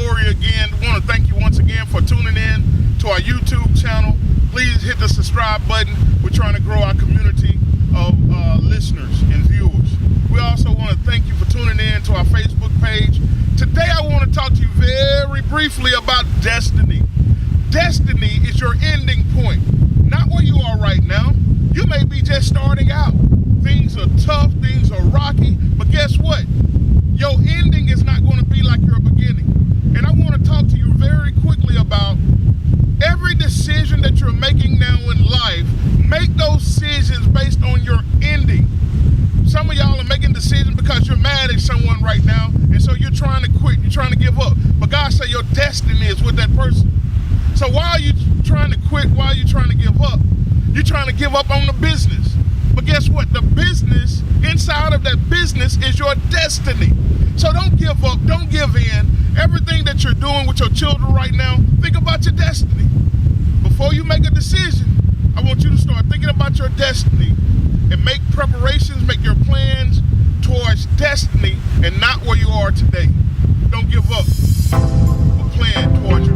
Goree again. I want to thank you once again for tuning in to our YouTube channel. Please hit the subscribe button. We're trying to grow our community of listeners and viewers. We also want to thank you for tuning in to our Facebook page. Today I want to talk to you very briefly about destiny. Destiny is your ending point, not where you are right now. You may be just starting out. Things are tough, things are rocky, but guess what? Your ending is not going to be like your beginning. And I want to talk to you very quickly about every decision that you're making now in life. Make those decisions based on your ending. Some of y'all are making decisions because you're mad at someone right now, and so you're trying to quit, you're trying to give up. But God said your destiny is with that person. So why are you trying to quit? Why are you trying to give up? You're trying to give up on the business. But guess what? The business, inside of that business is your destiny. So don't give up, don't give in. Everything that you're doing with your children right now, think about your destiny. Before you make a decision, I want you to start thinking about your destiny and make preparations, make your plans towards destiny and not where you are today. Don't give up, but plan towards